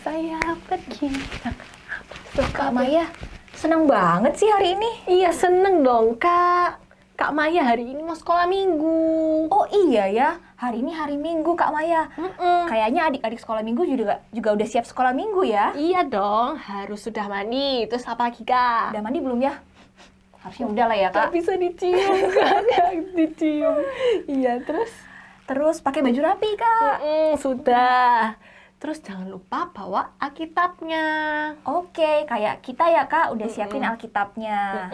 saya pergi. Kak Maya, seneng banget sih hari ini. Iya, seneng dong, Kak. Kak Maya hari ini mau sekolah minggu. Oh iya ya, hari ini hari Minggu Kak Maya. Kayaknya adik-adik sekolah minggu juga udah siap sekolah minggu ya. Iya dong, harus sudah mandi. Terus apa lagi, Kak? Udah mandi belum ya? Harusnya udah lah ya Kak Kak. bisa dicium kan? Dicium. Iya, terus? Terus pakai baju rapi Kak. Sudah. Terus jangan lupa bawa Alkitabnya. Oke, kayak kita ya Kak, udah siapin Alkitabnya.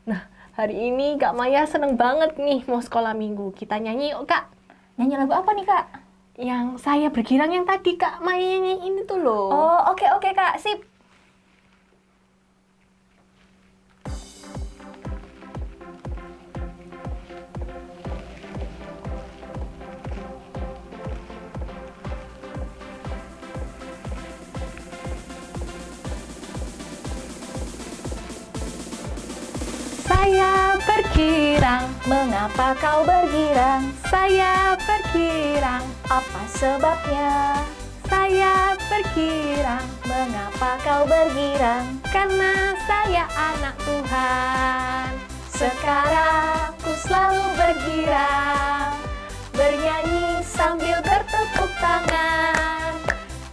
Nah, hari ini Kak Maya seneng banget nih mau sekolah minggu. Kita nyanyi yuk, Kak. Nyanyi lagu apa nih Kak? Yang saya bergirang yang tadi Kak Maya nyanyiin itu loh. Oh oke Kak, sip. Saya bergirang, Mengapa kau bergirang? saya bergirang, Apa sebabnya? saya bergirang, Mengapa kau bergirang? karena saya anak Tuhan. Sekarang ku selalu bergirang, bernyanyi sambil bertepuk tangan.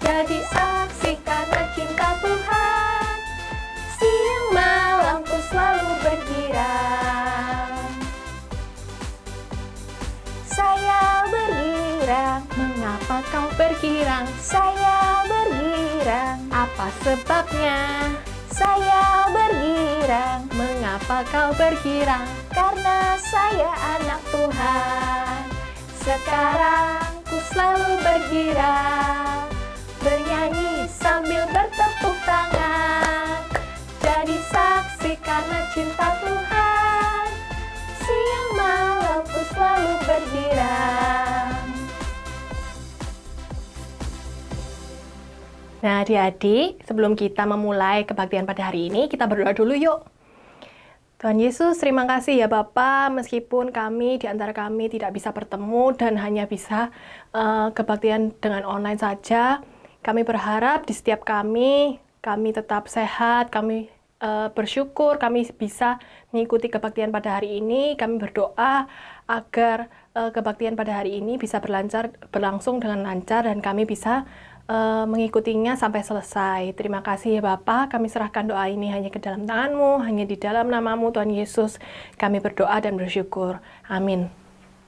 Jadi aksi karena cinta Tuhan, siang malam ku selalu bergirang. Saya bergirang, Mengapa kau bergirang? saya bergirang, Apa sebabnya? saya bergirang. Mengapa kau bergirang? Karena saya anak Tuhan. Sekarang ku selalu bergirang, bernyanyi sambil bertepuk tangan. Jadi saksi karena cinta Tuhan, siang malam ku selalu bergirang. Nah, adik-adik, sebelum kita memulai kebaktian pada hari ini, kita berdoa dulu yuk. Tuhan Yesus, terima kasih ya Bapa, meskipun kami di antara kami tidak bisa bertemu dan hanya bisa kebaktian dengan online saja, kami berharap di setiap kami tetap sehat, kami bersyukur kami bisa mengikuti kebaktian pada hari ini. Kami berdoa agar kebaktian pada hari ini bisa berlangsung dengan lancar dan kami bisa mengikutinya sampai selesai. Terima kasih ya Bapa, kami serahkan doa ini hanya ke dalam tangan-Mu, hanya di dalam nama-Mu Tuhan Yesus. Kami berdoa dan bersyukur. Amin.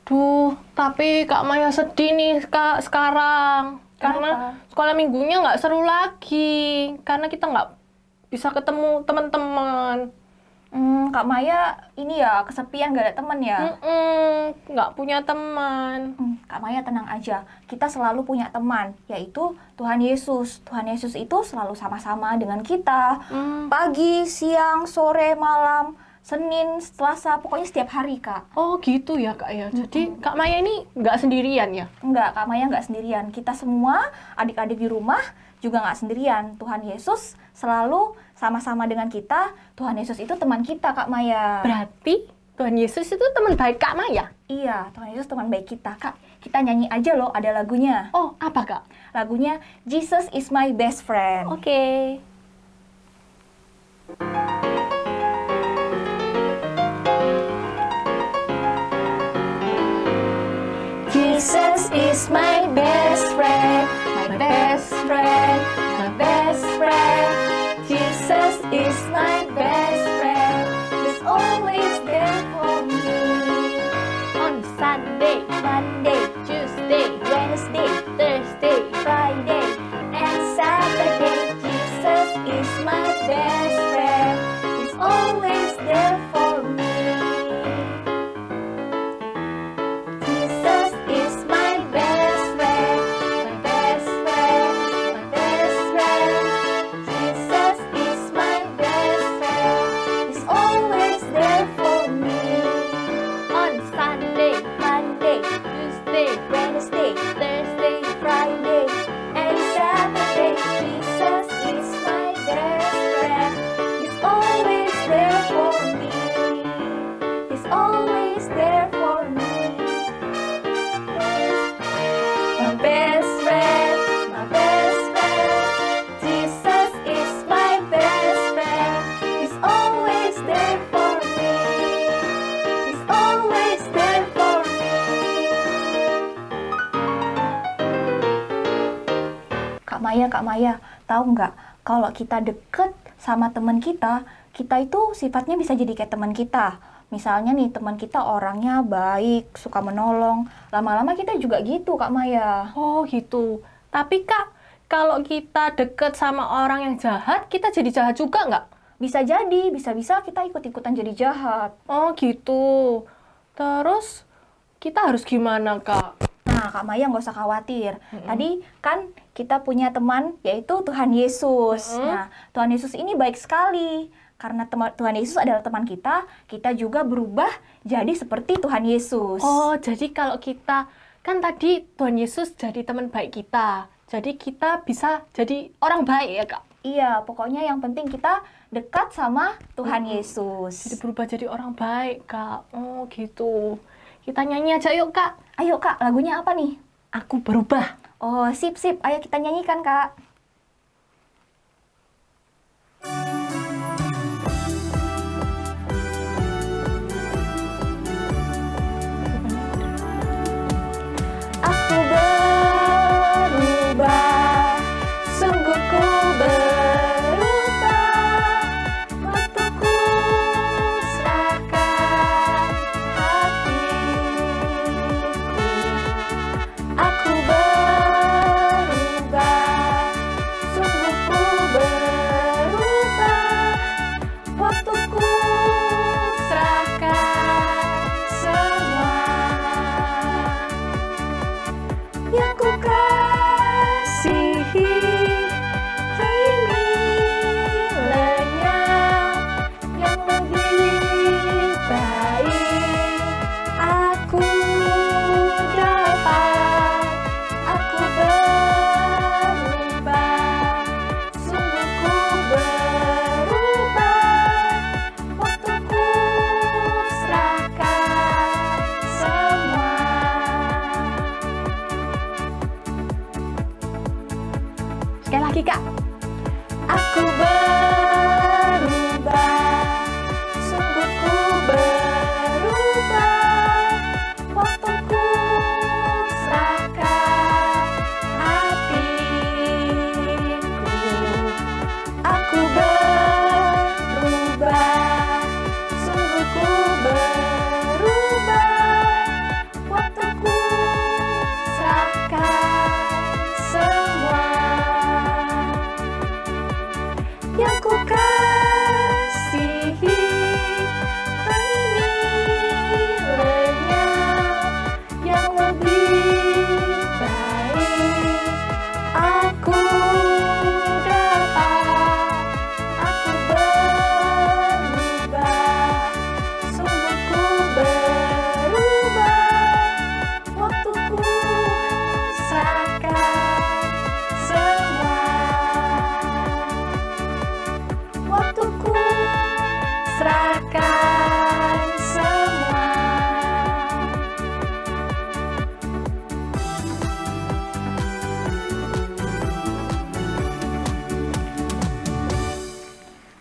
Duh, tapi Kak Maya sedih nih Kak sekarang. Karena sekolah minggunya nggak seru lagi. Karena kita nggak bisa ketemu teman-teman. Kak Maya ini ya kesepian gak ada temen ya? Nggak punya teman. Kak Maya tenang aja, kita selalu punya teman, yaitu Tuhan Yesus. Tuhan Yesus itu selalu sama-sama dengan kita. Pagi, siang, sore, malam, Senin, Selasa, pokoknya setiap hari Kak. Oh gitu ya Kak ya. Jadi Kak Maya ini nggak sendirian ya? Enggak, Kak Maya nggak sendirian. Kita semua adik-adik di rumah juga nggak sendirian. Tuhan Yesus selalu sama-sama dengan kita. Tuhan Yesus itu teman kita Kak Maya. Berarti Tuhan Yesus itu teman baik Kak Maya? Iya, Tuhan Yesus teman baik kita Kak. Kita nyanyi aja loh, ada lagunya. Oh, apa Kak? Lagunya Jesus is my best friend. Oke. Jesus is my best friend, my best friend, my best friend. Jesus is my best friend. He's always there for me. On Sunday, Monday, Tuesday, Wednesday, Thursday, Friday, and Saturday. Jesus is my best friend. He's always there for me. Jesus is my best friend, my best friend, my best friend. Jesus is my best friend. He's always there for me. on Sunday, Monday, Tuesday, Kak Maya, tahu nggak? Kalau kita deket sama teman kita itu sifatnya bisa jadi kayak teman kita. Misalnya nih, teman kita orangnya baik, suka menolong. Lama-lama kita juga gitu, Kak Maya. Oh gitu. Tapi Kak, kalau kita deket sama orang yang jahat, kita jadi jahat juga nggak? Bisa jadi, bisa-bisa kita ikut-ikutan jadi jahat. Oh gitu. Terus kita harus gimana Kak? Nah, Kak Maya nggak usah khawatir. Tadi kan kita punya teman, yaitu Tuhan Yesus. Nah, Tuhan Yesus ini baik sekali. Karena Tuhan Yesus adalah teman kita juga berubah jadi seperti Tuhan Yesus. Oh, jadi kalau kita, kan tadi Tuhan Yesus jadi teman baik kita. Jadi kita bisa jadi orang baik ya Kak? Iya, pokoknya yang penting kita dekat sama Tuhan Yesus. Jadi berubah jadi orang baik Kak. Oh gitu. Kita nyanyi aja yuk Kak. Ayo Kak, lagunya apa nih? Aku berubah. Oh, sip. Ayo kita nyanyikan, Kak. Aku berubah, sungguh ku berubah, waktuku serahkan hatiku. Aku berubah, sungguh ku berubah, waktuku serahkan semua. Yang ku kasihi kini lenyap, yang lebih baik aku dapat. Aku berubah, sungguh ku berubah, waktuku serahkan semua. Sekali lagi Kak. Aku berubah, sungguh ku berubah, waktuku serahkan hatiku. Aku berubah, sungguh ku berubah, waktuku serahkan semua. Yang ku kasihi kini lenyap, yang lebih baik aku dapat. Aku berubah, sungguh ku berubah, waktuku serahkan semua. Waktuku serahkan semua.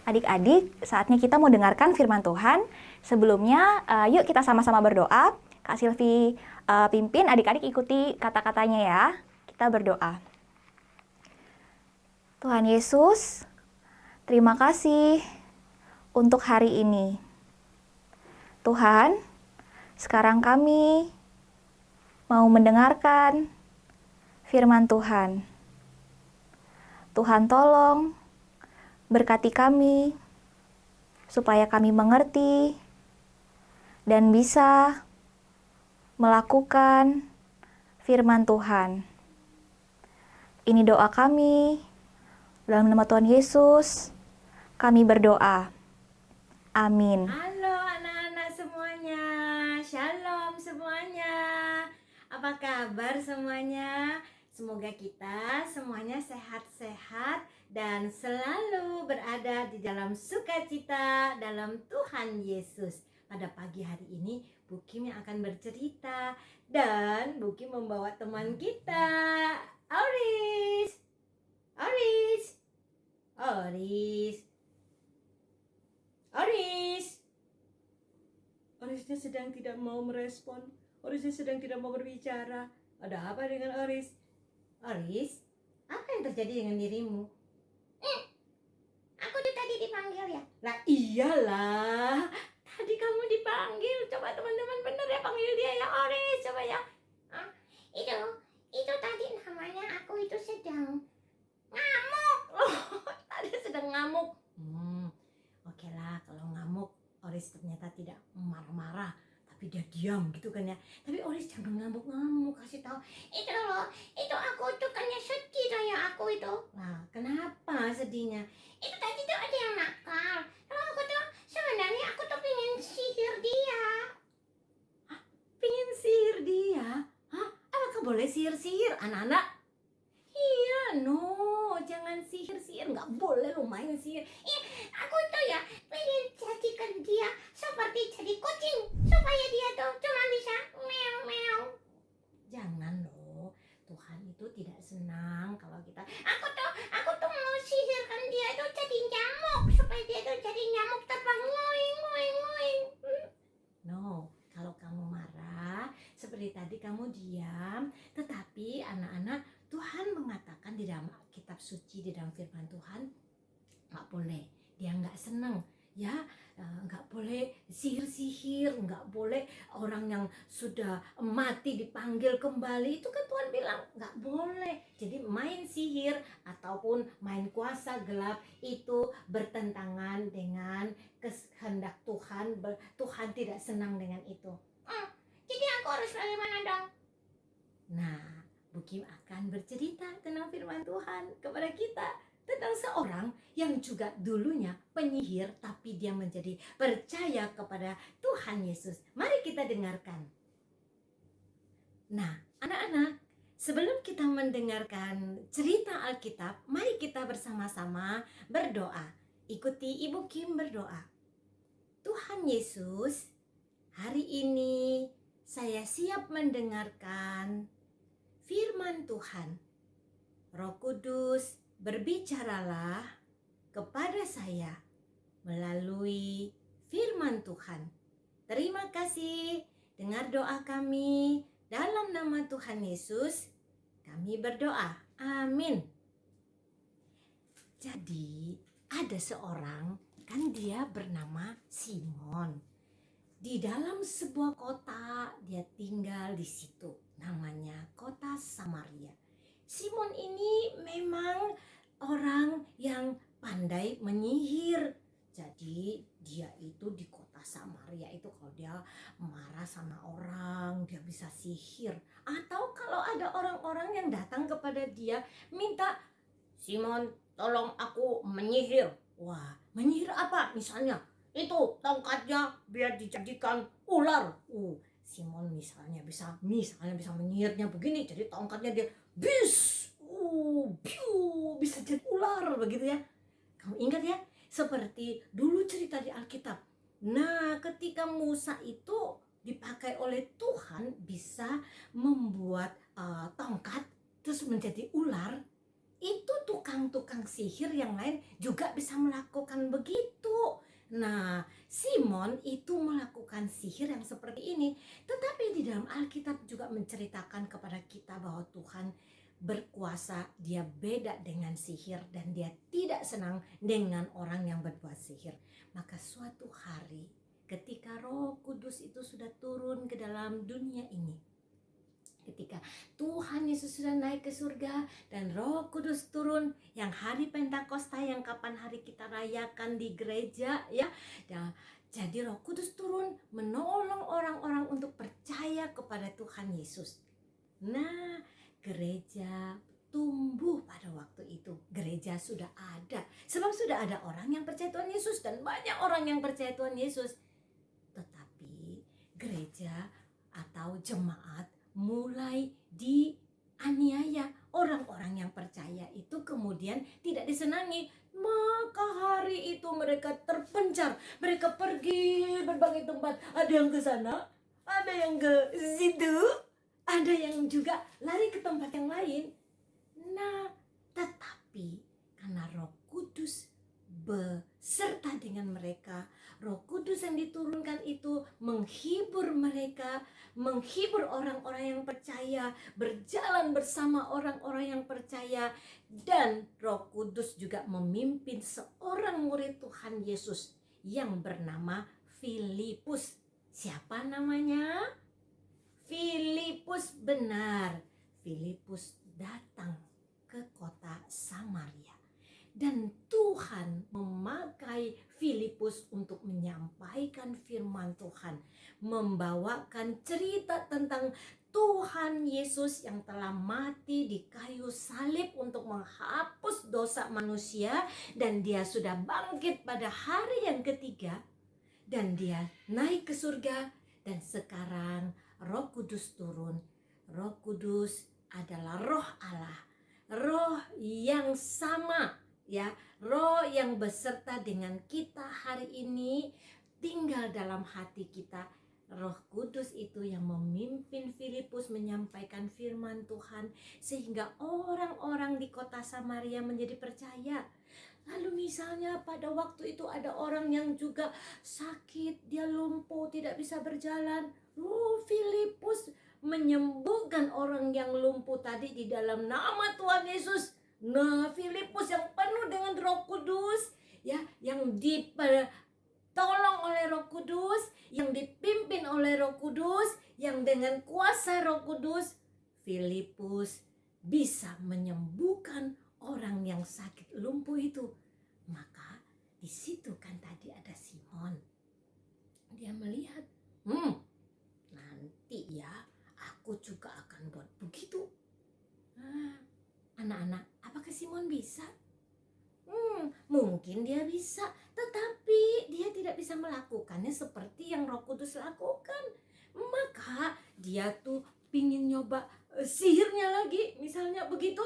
Adik-adik, saatnya kita mau dengarkan firman Tuhan. Sebelumnya, yuk kita sama-sama berdoa. Kak Silvi pimpin, adik-adik ikuti kata-katanya ya. Kita berdoa. Tuhan Yesus, terima kasih untuk hari ini. Tuhan, sekarang kami mau mendengarkan firman Tuhan. Tuhan tolong berkati kami supaya kami mengerti dan bisa melakukan firman Tuhan. Ini doa kami. Dalam nama Tuhan Yesus, kami berdoa. Amin. Halo anak-anak semuanya, shalom semuanya. Apa kabar semuanya? Semoga kita semuanya sehat-sehat dan selalu berada di dalam sukacita dalam Tuhan Yesus. Pada pagi hari ini, Bu Kim yang akan bercerita dan Bu Kim membawa teman kita, Auris. Orisnya sedang tidak mau merespon. Orisnya sedang tidak mau berbicara. Ada apa dengan Oris? Oris, apa yang yang terjadi dengan dirimu? Aku tuh tadi dipanggil ya. Lah iyalah, tadi kamu dipanggil. Coba teman-teman bener ya panggil dia ya, Oris, coba ya. Itu tadi namanya aku itu sedang Tadi sedang ngamuk. Oke lah, kalau ngamuk Oris ternyata tidak marah-marah, tapi dia diam gitu kan ya. Tapi Oris jangan ngamuk-ngamuk, kasih tahu. itu aku tuh kayaknya sedih ya aku itu. Nah, kenapa sedihnya? Itu tadi tuh ada yang nakal. Kalau aku tuh sebenarnya aku tuh pengen sihir dia. Pengen sihir dia? Hah? Apakah boleh sihir-sihir anak-anak? Iya, no, jangan sihir-sihir, nggak boleh lo main sihir. Aku tuh ya pengen jadikan dia seperti jadi kucing supaya dia tuh cuma bisa meow meow. Jangan loh, Tuhan itu tidak senang kalau kita. Aku tuh mau sihirkan dia itu jadi nyamuk supaya dia tuh jadi nyamuk terbang ngoing ngoing ngoing. No, kalau kamu marah, seperti tadi kamu diam, tetapi anak-anak, Tuhan mengatakan di dalam kitab suci, di dalam firman Tuhan, nggak boleh, dia nggak senang. Ya, nggak boleh sihir-sihir, nggak boleh orang yang sudah mati dipanggil kembali. Itu kan Tuhan bilang nggak boleh. Jadi main sihir ataupun main kuasa gelap itu bertentangan dengan kehendak Tuhan. Tuhan tidak senang dengan itu. Jadi aku harus bagaimana dong? Nah, Bu Kim akan bercerita tentang firman Tuhan kepada kita. Tentang seorang yang juga dulunya penyihir, tapi dia menjadi percaya kepada Tuhan Yesus. Mari kita dengarkan. Nah, anak-anak, sebelum kita mendengarkan cerita Alkitab, mari kita bersama-sama berdoa. Ikuti Ibu Kim berdoa. Tuhan Yesus, hari ini saya siap mendengarkan firman Tuhan. Roh Kudus, berbicaralah kepada saya melalui firman Tuhan. Terima kasih, dengar doa kami dalam nama Tuhan Yesus. Kami berdoa, amin. Jadi ada seorang, kan dia bernama Simon. Di dalam sebuah kota dia tinggal di situ, namanya kota Samaria. Simon ini memang orang yang pandai menyihir. Jadi dia itu di kota Samaria itu kalau dia marah sama orang, dia bisa sihir. Atau kalau ada orang-orang yang datang kepada dia minta, Simon tolong aku menyihir. Wah, menyihir apa misalnya? Itu tongkatnya biar dijadikan ular. Simon misalnya bisa menyihirnya begini, jadi tongkatnya dia bisa jadi ular begitu ya. Kamu ingat ya, seperti dulu cerita di Alkitab. Nah, ketika Musa itu dipakai oleh Tuhan bisa membuat tongkat terus menjadi ular, itu tukang-tukang sihir yang lain juga bisa melakukan begitu. Nah, Simon itu melakukan sihir yang seperti ini. Tetapi di dalam Alkitab juga menceritakan kepada kita bahwa Tuhan berkuasa, dia beda dengan sihir dan dia tidak senang dengan orang yang berbuat sihir. Maka suatu hari ketika Roh Kudus itu sudah turun ke dalam dunia ini, ketika Tuhan Yesus sudah naik ke surga dan Roh Kudus turun, yang hari Pentakosta yang kapan hari kita rayakan di gereja ya. Dan jadi Roh Kudus turun menolong orang-orang untuk percaya kepada Tuhan Yesus. Nah, gereja tumbuh pada waktu itu. Gereja sudah ada sebab sudah ada orang yang percaya Tuhan Yesus dan banyak orang yang percaya Tuhan Yesus. Tetapi gereja atau jemaat mulai dianiaya. Orang-orang yang percaya itu kemudian tidak disenangi. Maka hari itu mereka terpencar. Mereka pergi berbagai tempat. Ada yang ke sana, ada yang ke situ, ada yang juga lari ke tempat yang lain. Nah, tetapi karena Roh Kudus beserta dengan mereka, Roh Kudus Kudus yang diturunkan itu menghibur mereka, menghibur orang-orang yang percaya, berjalan bersama orang-orang yang percaya. Dan Roh Kudus juga memimpin seorang murid Tuhan Yesus yang bernama Filipus. Siapa namanya? Filipus, benar. Filipus datang ke kota Samaria. Dan Tuhan memakai Filipus untuk menyampaikan firman Tuhan, membawakan cerita tentang Tuhan Yesus yang telah mati di kayu salib untuk menghapus dosa manusia, dan dia sudah bangkit pada hari yang ketiga, dan dia naik ke surga, dan sekarang Roh Kudus turun. Roh Kudus adalah Roh Allah, Roh yang sama, ya, Roh yang beserta dengan kita hari ini, tinggal dalam hati kita. Roh Kudus itu yang memimpin Filipus menyampaikan firman Tuhan, sehingga orang-orang di kota Samaria menjadi percaya. Lalu misalnya pada waktu itu ada orang yang juga sakit, dia lumpuh, tidak bisa berjalan. Filipus menyembuhkan orang yang lumpuh tadi di dalam nama Tuhan Yesus. Nah, Filipus yang penuh dengan Roh Kudus, ya, yang ditolong oleh Roh Kudus, yang dipimpin oleh Roh Kudus, yang dengan kuasa Roh Kudus, Filipus bisa menyembuhkan orang yang sakit lumpuh itu. Maka di situ kan tadi ada Simon. Dia melihat, nanti ya aku juga akan buat begitu. Anak-anak, apakah Simon bisa? Mungkin dia bisa, tetapi dia tidak bisa melakukannya seperti yang Roh Kudus lakukan. Maka dia tuh pingin nyoba sihirnya lagi, misalnya begitu.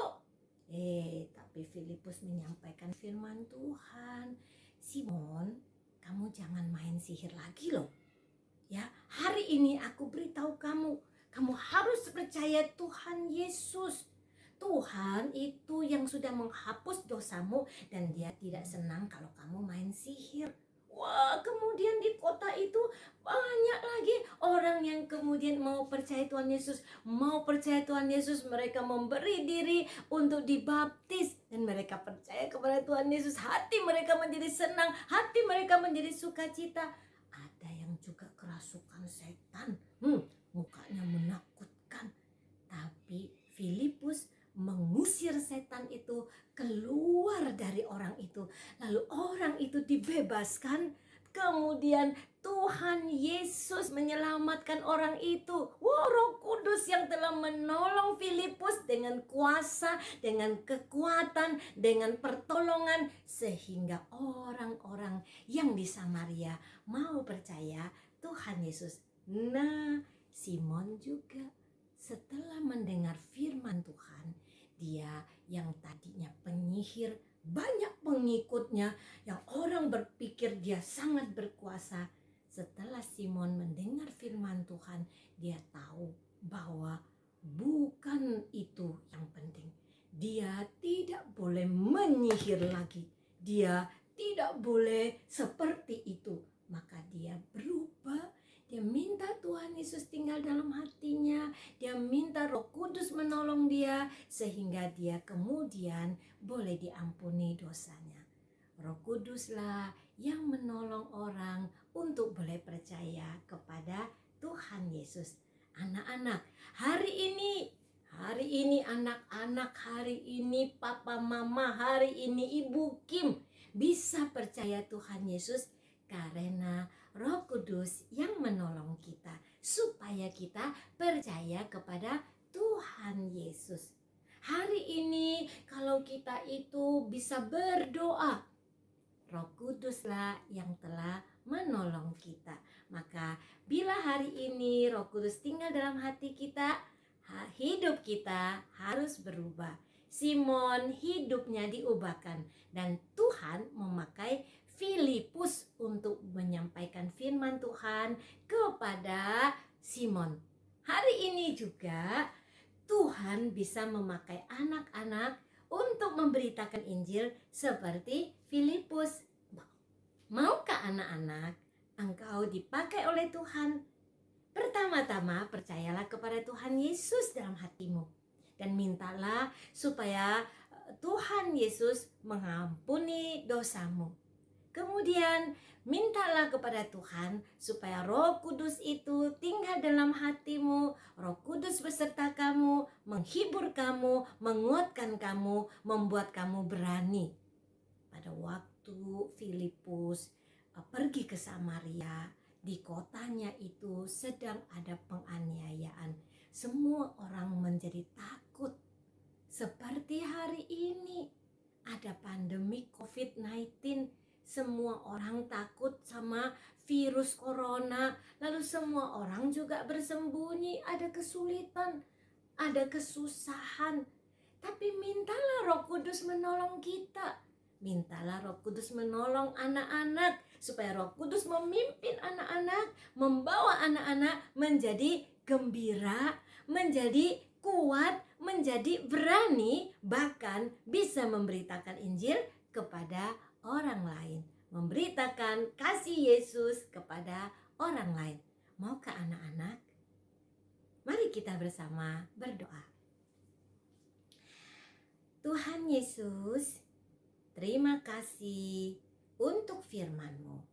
Tapi Filipus menyampaikan firman Tuhan. Simon, kamu jangan main sihir lagi loh. Ya, hari ini aku beritahu kamu, kamu harus percaya Tuhan Yesus. Tuhan itu yang sudah menghapus dosamu, dan dia tidak senang kalau kamu main sihir. Wah, kemudian di kota itu banyak lagi orang yang kemudian mau percaya Tuhan Yesus. Mau percaya Tuhan Yesus, mereka memberi diri untuk dibaptis. Dan mereka percaya kepada Tuhan Yesus. Hati mereka menjadi senang, hati mereka menjadi sukacita. Ada yang juga kerasukan setan. Mukanya menakutkan. Tapi Filipus mengusir setan itu keluar dari orang itu. Lalu orang itu dibebaskan. Kemudian Tuhan Yesus menyelamatkan orang itu. Roh Kudus yang telah menolong Filipus dengan kuasa, dengan kekuatan, dengan pertolongan, sehingga orang-orang yang di Samaria mau percaya Tuhan Yesus. Nah, Simon juga setelah mendengar firman Tuhan, dia yang tadinya penyihir, banyak pengikutnya, yang orang berpikir dia sangat berkuasa. Setelah Simon mendengar firman Tuhan, dia tahu bahwa bukan itu yang penting. Dia tidak boleh menyihir lagi. Dia tidak boleh seperti itu. Maka dia berubah. Dia minta Tuhan Yesus tinggal dalam hatinya. Dia minta Roh Kudus menolong dia, sehingga dia kemudian boleh diampuni dosanya. Roh Kuduslah yang menolong orang untuk boleh percaya kepada Tuhan Yesus. Anak-anak, hari ini anak-anak, hari ini papa mama, hari ini ibu Kim bisa percaya Tuhan Yesus karena Roh Kudus yang menolong kita supaya kita percaya kepada Tuhan Yesus. Hari ini kalau kita itu bisa berdoa, Roh Kuduslah yang telah menolong kita. Maka bila hari ini Roh Kudus tinggal dalam hati kita, hidup kita harus berubah. Simon hidupnya diubahkan, dan Tuhan memakai Filipus untuk menyampaikan firman Tuhan kepada Simon. Hari ini juga Tuhan bisa memakai anak-anak untuk memberitakan Injil seperti Filipus. Maukah anak-anak engkau dipakai oleh Tuhan, pertama-tama percayalah kepada Tuhan Yesus dalam hatimu. Dan mintalah supaya Tuhan Yesus mengampuni dosamu. Kemudian mintalah kepada Tuhan supaya Roh Kudus itu tinggal dalam hatimu. Roh Kudus beserta kamu, menghibur kamu, menguatkan kamu, membuat kamu berani. Pada waktu Filipus pergi ke Samaria, di kotanya itu sedang ada penganiayaan. Semua orang menjadi takut. Seperti hari ini ada pandemi COVID-19. Semua orang takut sama virus corona. Lalu semua orang juga bersembunyi. Ada kesulitan, ada kesusahan. Tapi mintalah Roh Kudus menolong kita. Mintalah Roh Kudus menolong anak-anak. Supaya Roh Kudus memimpin anak-anak. Membawa anak-anak menjadi gembira, menjadi kuat, menjadi berani. Bahkan bisa memberitakan Injil kepada orang lain, memberitakan kasih Yesus kepada orang lain. Maukah anak-anak? Mari kita bersama berdoa. Tuhan Yesus, terima kasih untuk firman-Mu.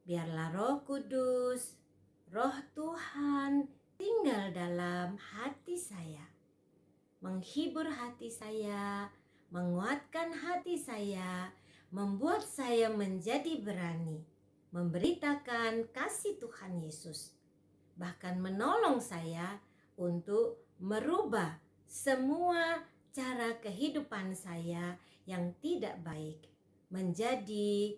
Biarlah Roh Kudus, Roh Tuhan tinggal dalam hati saya, menghibur hati saya, menguatkan hati saya, membuat saya menjadi berani, memberitakan kasih Tuhan Yesus, bahkan menolong saya untuk merubah semua cara kehidupan saya yang tidak baik, menjadi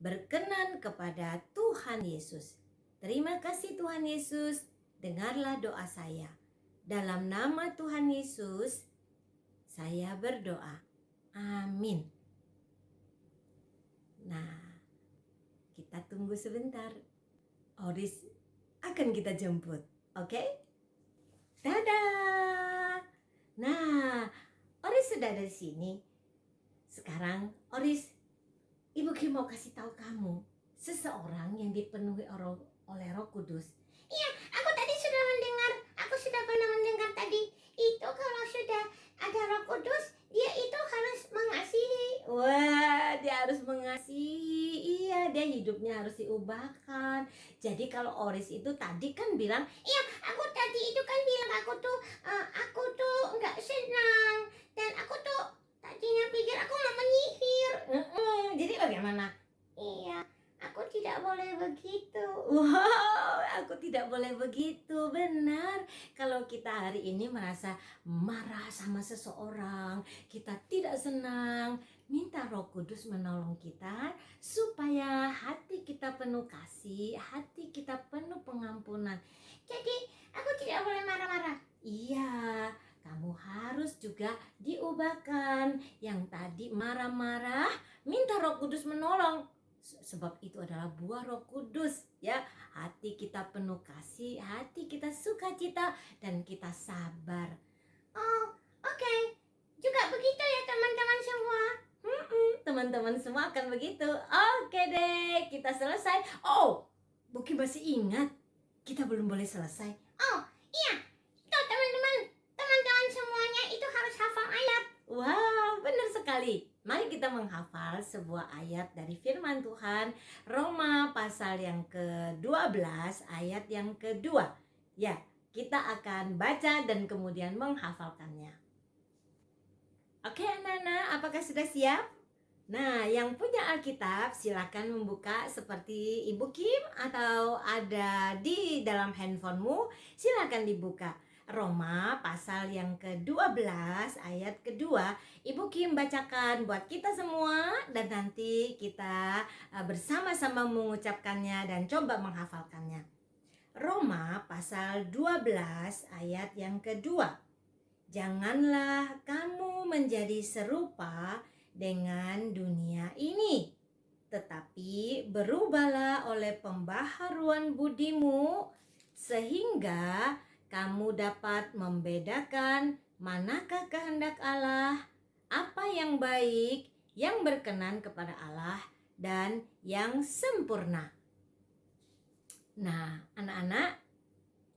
berkenan kepada Tuhan Yesus. Terima kasih Tuhan Yesus, dengarlah doa saya. Dalam nama Tuhan Yesus, saya berdoa. Amin. Nah, kita tunggu sebentar. Oris akan kita jemput, oke? Dadah! Nah, Oris sudah ada di sini. Sekarang, Oris, Ibu Kim mau kasih tahu kamu seseorang yang dipenuhi oleh Roh Kudus. Iya, aku tadi sudah mendengar, aku sudah pernah mendengar tadi. Itu kalau sudah ada Roh Kudus, dia itu harus mengasihi. Wah, dia harus mengasihi. Iya, dia hidupnya harus diubahkan. Jadi kalau Oris itu tadi kan bilang, Iya, aku tadi itu kan bilang aku tuh nggak senang dan aku tuh tadinya pikir aku mau menyihir. Jadi bagaimana? Iya, aku tidak boleh begitu. Wow, aku tidak boleh begitu. Benar. Kalau kita hari ini merasa marah sama seseorang, kita tidak senang, minta Roh Kudus menolong kita supaya hati kita penuh kasih, hati kita penuh pengampunan. Jadi aku tidak boleh marah-marah. Iya, kamu harus juga diubahkan. Yang tadi marah-marah, minta Roh Kudus menolong. Sebab itu adalah buah Roh Kudus, ya. Hati kita penuh kasih, hati kita sukacita, dan kita sabar. Oh, oke. Juga begitu ya teman-teman semua. Teman-teman semua akan begitu. Oke deh, kita selesai. Oh, Buki masih ingat, kita belum boleh selesai. Oh, iya. Itu teman-teman semuanya itu harus hafal ayat. Wow, benar sekali. Mari kita menghafal sebuah ayat dari firman Tuhan, Roma pasal yang ke-12 ayat yang kedua. Ya, kita akan baca dan kemudian menghafalkannya. Oke anak-anak, apakah sudah siap? Nah, yang punya Alkitab silakan membuka seperti Ibu Kim atau ada di dalam handphonemu, silakan dibuka. Roma pasal yang ke-12 ayat kedua. Ibu Kim bacakan buat kita semua dan nanti kita bersama-sama mengucapkannya dan coba menghafalkannya. Roma pasal 12 ayat yang kedua. Janganlah kamu menjadi serupa dengan dunia ini, tetapi berubahlah oleh pembaharuan budimu sehingga kamu dapat membedakan manakah kehendak Allah, apa yang baik, yang berkenan kepada Allah, dan yang sempurna. Nah, anak-anak,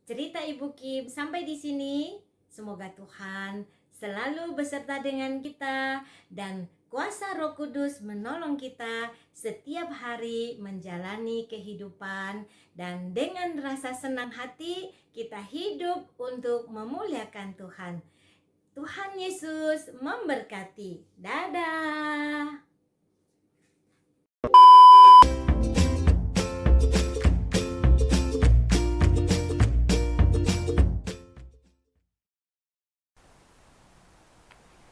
cerita Ibu Kim sampai di sini. Semoga Tuhan selalu beserta dengan kita dan kuasa Roh Kudus menolong kita setiap hari menjalani kehidupan, dan dengan rasa senang hati kita hidup untuk memuliakan Tuhan. Tuhan Yesus memberkati. Dadah.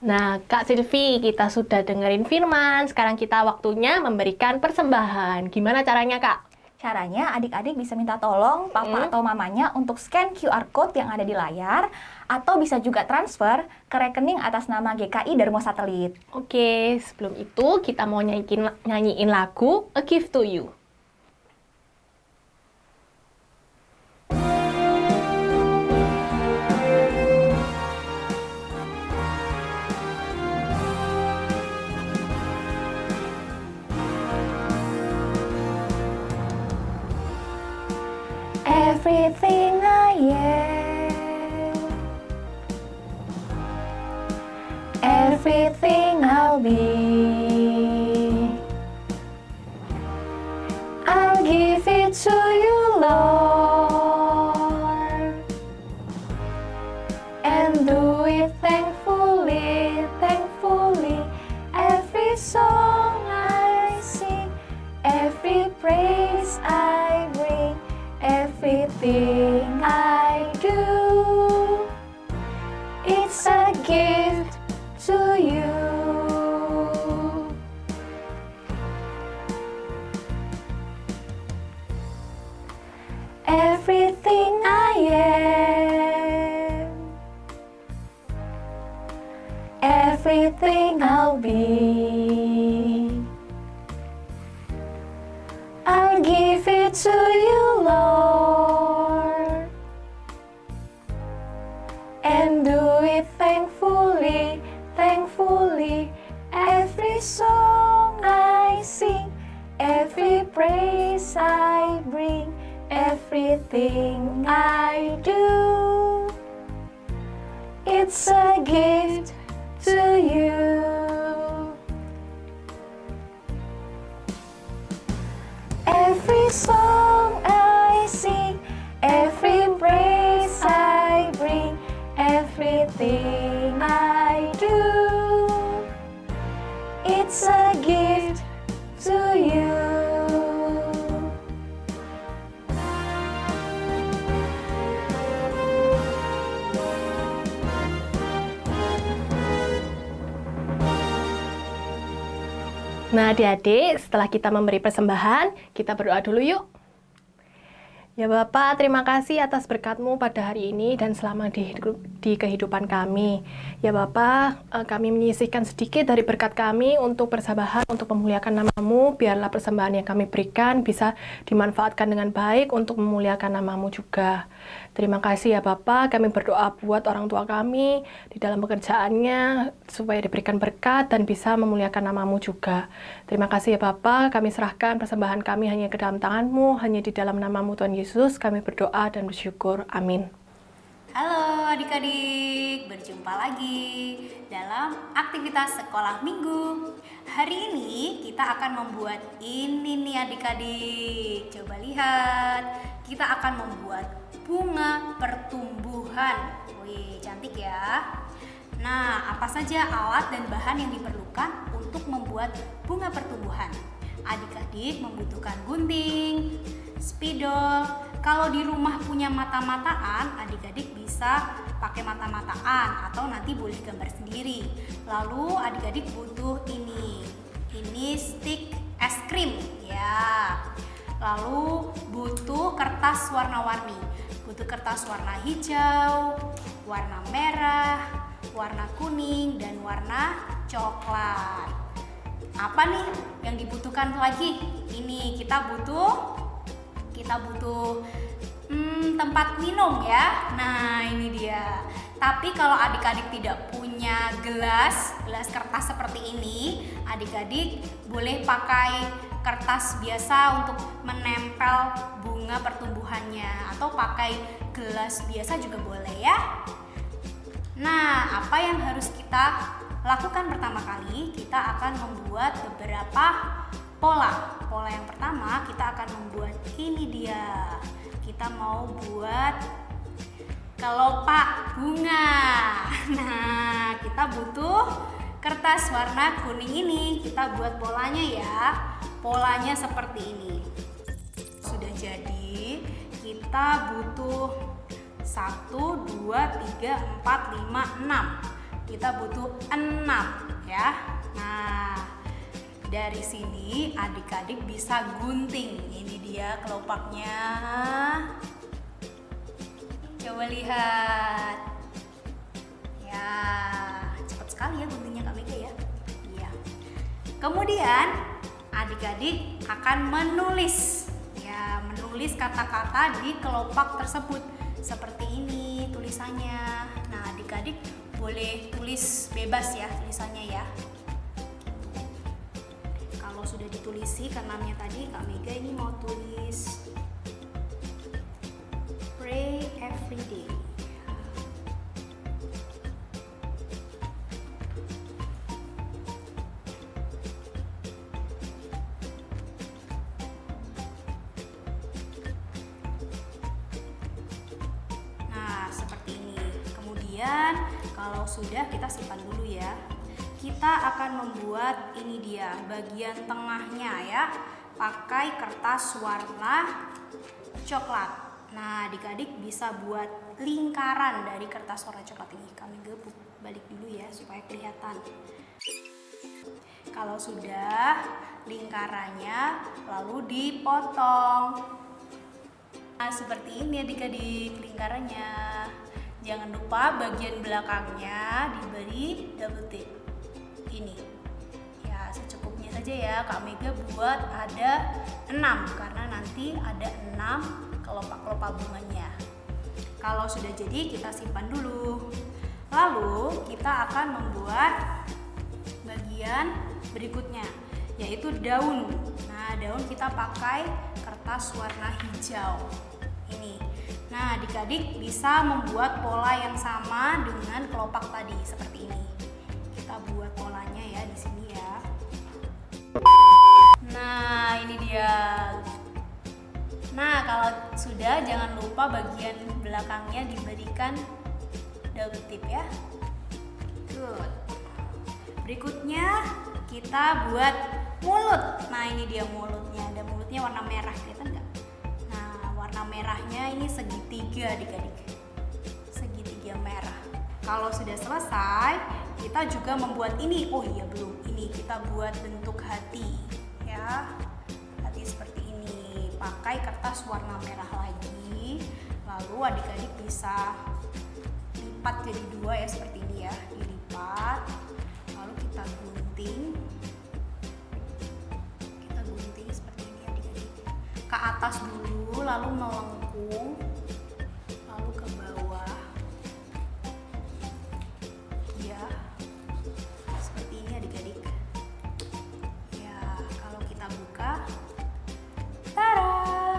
Nah, Kak Silvi, kita sudah dengerin firman. Sekarang kita waktunya memberikan persembahan. Gimana caranya, Kak? Caranya adik-adik bisa minta tolong papa atau mamanya untuk scan QR Code yang ada di layar, atau bisa juga transfer ke rekening atas nama GKI Darmo Satelit. Oke, sebelum itu kita mau nyanyiin lagu A Gift to You. Everything I am, everything I'll be, I'll give it to you, Lord, and do it thankfully, thankfully. Every song I sing, every praise I bring, everything I do, it's a gift to you. Everything I am, everything I'll be, I'll give it to you, Lord, and do it thankfully, thankfully. Every song I sing, every praise I bring, everything I do, it's a gift to you. Every song I sing, every praise I bring, everything I do, it's a gift to you. Nah, adik-adik, setelah kita memberi persembahan, kita berdoa dulu yuk. Ya Bapak, terima kasih atas berkat-Mu pada hari ini dan selama di kehidupan kami. Ya Bapak, kami menyisihkan sedikit dari berkat kami untuk persembahan, untuk memuliakan nama-Mu. Biarlah persembahan yang kami berikan bisa dimanfaatkan dengan baik untuk memuliakan nama-Mu juga. Terima kasih ya Bapak, kami berdoa buat orang tua kami di dalam pekerjaannya, supaya diberikan berkat dan bisa memuliakan nama-Mu juga. Terima kasih ya Bapak, kami serahkan persembahan kami hanya ke dalam tangan-Mu, hanya di dalam nama-Mu Tuhan Yesus, kami berdoa dan bersyukur. Amin. Halo adik-adik, berjumpa lagi dalam aktivitas sekolah minggu. Hari ini kita akan membuat ini nih adik-adik. Coba lihat, kita akan membuat bunga pertumbuhan. Wih, cantik ya. Nah, apa saja alat dan bahan yang diperlukan untuk membuat bunga pertumbuhan? Adik-adik membutuhkan gunting, spidol. Kalau di rumah punya mata-mataan, adik-adik bisa pakai mata-mataan atau nanti boleh gambar sendiri. Lalu adik-adik butuh ini stick es krim ya. Lalu butuh kertas warna-warni. Butuh kertas warna hijau, warna merah, warna kuning, dan warna coklat. Apa nih yang dibutuhkan lagi? Ini kita butuh tempat minum ya. Nah, ini dia. Tapi kalau adik-adik tidak punya gelas kertas seperti ini, adik-adik boleh pakai kertas biasa untuk menempel bunga pertumbuhannya, atau pakai gelas biasa juga boleh ya. Nah, apa yang harus kita lakukan pertama kali? Kita akan membuat beberapa pola. Pola yang pertama kita akan membuat ini dia. Kita mau buat kelopak bunga. Nah, kita butuh kertas warna kuning ini. Kita buat polanya ya. Polanya seperti ini. Sudah jadi, kita butuh 1, 2, 3, 4, 5, 6. Kita butuh 6 ya. Nah, dari sini adik-adik bisa gunting. Ini dia kelopaknya. Coba lihat. Ya, cepat sekali ya guntingnya Kak Mega ya. Iya. Kemudian adik-adik akan menulis. Ya, menulis kata-kata di kelopak tersebut. Seperti ini tulisannya. Nah, adik-adik boleh tulis bebas ya tulisannya ya. Kalau sudah ditulisi, kan namanya tadi Kak Mega ini mau tulis pray every day. Nah, seperti ini. Kemudian kalau sudah, kita simpan dulu ya. Kita akan membuat ini dia bagian tengahnya ya, pakai kertas warna coklat. Nah, adik-adik bisa buat lingkaran dari kertas warna coklat ini. Kami gebuk balik dulu ya supaya kelihatan. Kalau sudah lingkarannya, lalu dipotong. Nah, seperti ini adik-adik lingkarannya. Jangan lupa bagian belakangnya diberi double tip. Ini ya, secukupnya saja ya. Kak Mega buat ada 6 karena nanti ada 6 kelopak-kelopak bunganya. Kalau sudah jadi, kita simpan dulu. Lalu kita akan membuat bagian berikutnya, yaitu daun. Nah, daun kita pakai kertas warna hijau ini. Nah, adik-adik bisa membuat pola yang sama dengan kelopak tadi seperti ini. Kita buat polanya ya di sini ya. Nah, ini dia. Nah, kalau sudah, jangan lupa bagian belakangnya diberikan double tip ya. Good. Berikutnya kita buat mulut. Nah, ini dia mulutnya. Ada mulutnya warna merah, kelihatan nggak? Nah, warna merahnya ini segitiga adik-adik. Segitiga merah. Kalau sudah selesai, kita juga membuat ini. Oh iya, belum. Ini kita buat bentuk hati ya. Hati seperti ini. Pakai kertas warna merah lagi. Lalu adik-adik bisa lipat jadi 2 ya, seperti ini ya. Dilipat. Lalu kita gunting. Kita gunting seperti ini adik-adik. Ke atas dulu, lalu melengkung. Lalu ke bawah. Ya. Seperti ini adik-adik. Ya, kalau kita buka, tada!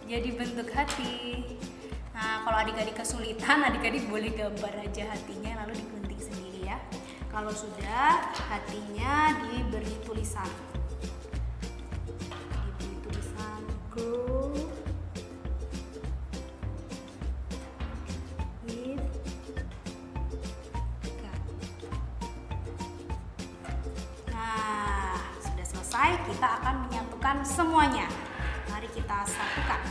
Jadi bentuk hati. Nah, kalau adik-adik kesulitan, adik-adik boleh gambar aja hatinya lalu digunting sendiri ya. Kalau sudah, hatinya diberi tulisan. Diberi tulisan grow with God. Nah, sudah selesai, kita akan menyatukan semuanya. Mari kita satukan.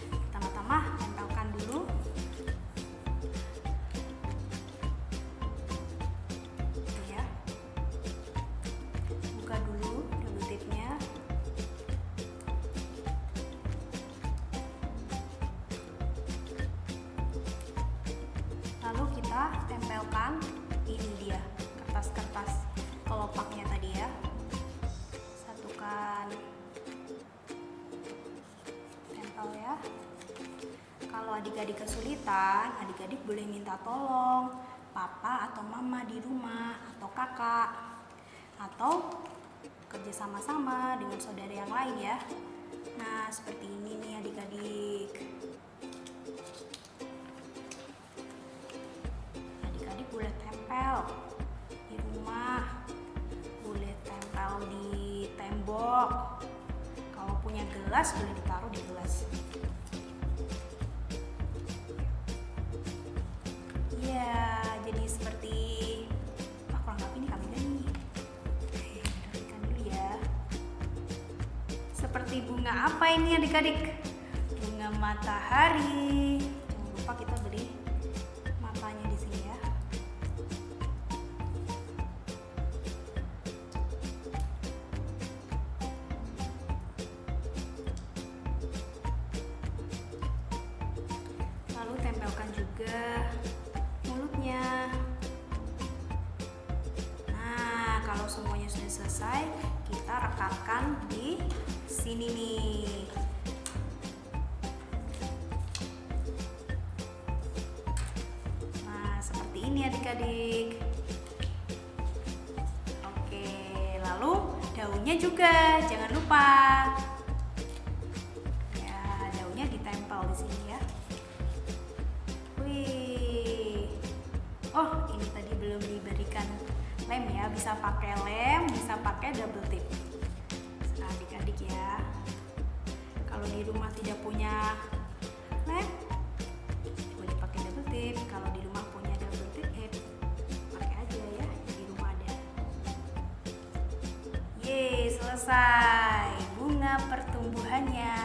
Pertama-tama tempelkan dulu. Ya. Buka dulu double tipnya. Lalu kita tempelkan ini dia, kertas-kertas kelopaknya tadi ya. Satukan. Tempel ya. Kalau adik-adik kesulitan, adik-adik boleh minta tolong papa atau mama di rumah, atau kakak, atau kerja sama-sama dengan saudara yang lain ya. Nah, seperti ini nih adik-adik. Adik-adik boleh tempel di rumah, boleh tempel di tembok. Kalau punya gelas boleh ditaruh di gelas. Ya, jadi seperti kurang lebih ini kami nih. Rapikan dulu ya. Seperti bunga apa ini adik-adik? Bunga matahari. Jangan lupa kita beri matanya di sini ya. Lalu tempelkan juga mulutnya. Nah, kalau semuanya sudah selesai, kita rekatkan di sini nih. Nah, seperti ini adik-adik. Oke, lalu daunnya juga jangan lupa. Ya, daunnya ditempel di sini ya. Wih. Oh, ini tadi belum diberikan lem ya. Bisa pakai lem, bisa pakai double tip. Nah, adik-adik ya. Kalau di rumah tidak punya lem, boleh pakai double tip. Kalau di rumah punya double tip, pakai aja ya. Di rumah ada. Yeay, selesai. Bunga pertumbuhannya.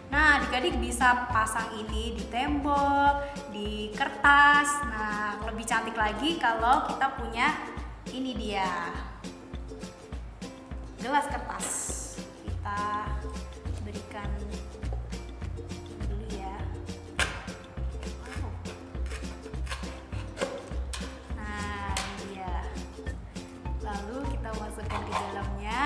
Nah, adik-adik bisa pasang ini di tembok, di kertas. Nah, lebih cantik lagi kalau kita punya ini dia. Gelas kertas. Kita berikan ini dulu ya. Wow. Nah, ini dia. Lalu kita masukkan ke dalamnya.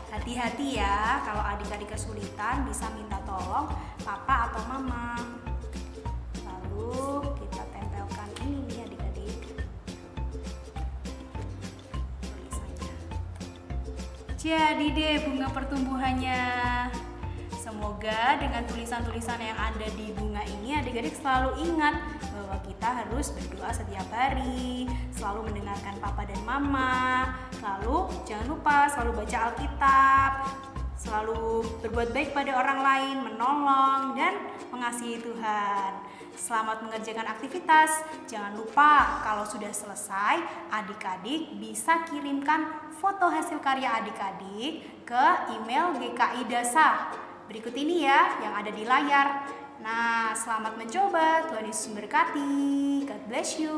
Hati-hati ya, kalau adik-adik kesulitan bisa minta tolong papa atau mama. Lalu kita tempelkan ini nih adik-adik. Tulisannya. Jadi deh bunga pertumbuhannya. Semoga dengan tulisan-tulisan yang ada di bunga ini adik-adik selalu ingat bahwa kita harus berdoa setiap hari, selalu mendengarkan papa dan mama. Lalu jangan lupa selalu baca Alkitab, selalu berbuat baik pada orang lain, menolong dan mengasihi Tuhan. Selamat mengerjakan aktivitas. Jangan lupa kalau sudah selesai, adik-adik bisa kirimkan foto hasil karya adik-adik ke email GKI Dasa. Berikut ini ya yang ada di layar. Nah, selamat mencoba. Tuhan Yesus memberkati. God bless you.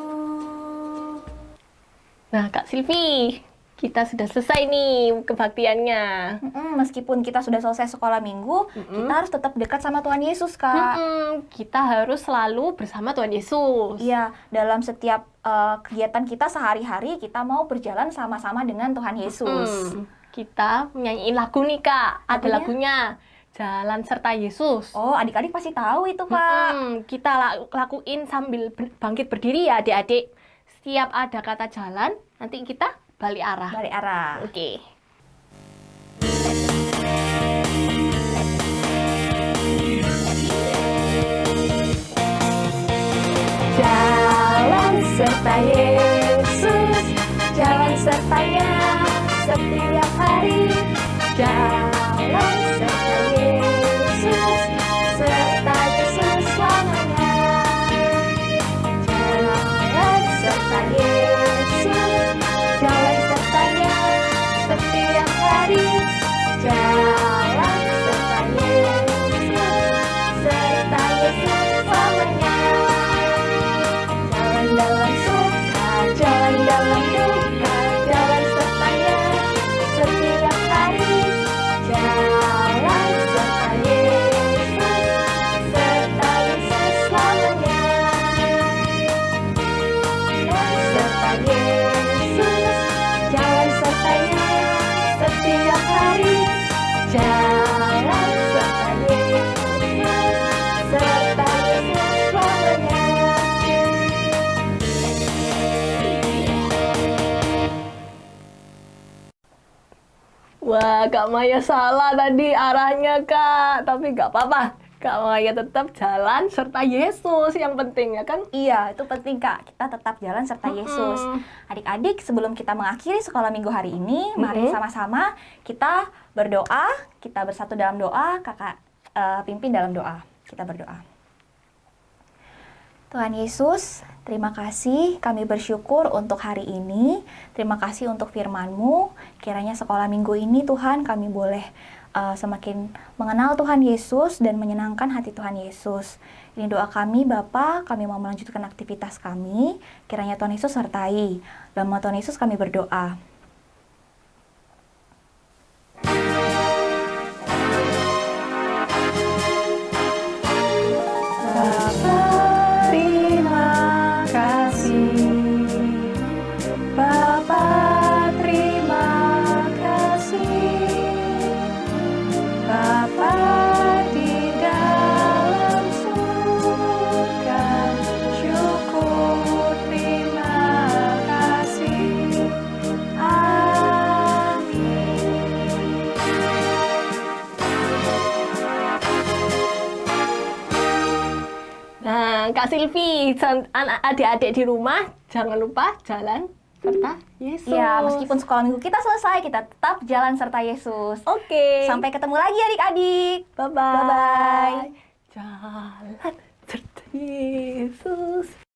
Nah, Kak Silvi, kita sudah selesai nih kebaktiannya. Meskipun kita sudah selesai sekolah minggu, kita harus tetap dekat sama Tuhan Yesus, Kak. Kita harus selalu bersama Tuhan Yesus. Iya, dalam setiap kegiatan kita sehari-hari, kita mau berjalan sama-sama dengan Tuhan Yesus. Kita nyanyiin lagu nih, Kak. Ada Lagunya? lagunya. Jalan serta Yesus. Oh, adik-adik pasti tahu itu, Kak. Kita lakuin sambil bangkit berdiri ya adik-adik. Setiap ada kata jalan, nanti kita balik arah. Balik arah. Oke. Jalan serta Yesus, jalan sertanya setiap hari. Jalan serta Yesus, serta Yesus selamanya. Jalan serta Yesus, jalan sertanya setiap hari. Jalan serta Yesus, serta Yesus selamanya. Jalan dalam suka, jalan dalam duka, jalan sertanya setiap hari. Wah, Kak Maya salah tadi arahnya, Kak. Tapi nggak apa-apa. Kak Maya tetap jalan serta Yesus yang penting, ya kan? Iya, itu penting Kak. Kita tetap jalan serta Yesus. Adik-adik, sebelum kita mengakhiri sekolah minggu hari ini, mari sama-sama kita berdoa. Kita bersatu dalam doa. Kakak pimpin dalam doa. Kita berdoa. Tuhan Yesus, terima kasih, kami bersyukur untuk hari ini. Terima kasih untuk firman-Mu. Kiranya sekolah minggu ini Tuhan kami boleh semakin mengenal Tuhan Yesus dan menyenangkan hati Tuhan Yesus. Ini doa kami Bapa, kami mau melanjutkan aktivitas kami. Kiranya Tuhan Yesus sertai. Dalam nama Tuhan Yesus kami berdoa. Kak Silvi, anak adik-adik di rumah jangan lupa jalan serta Yesus. Ya, meskipun sekolah minggu kita selesai, kita tetap jalan serta Yesus. Oke. Sampai ketemu lagi adik-adik. Bye-bye. Bye-bye. Jalan serta Yesus.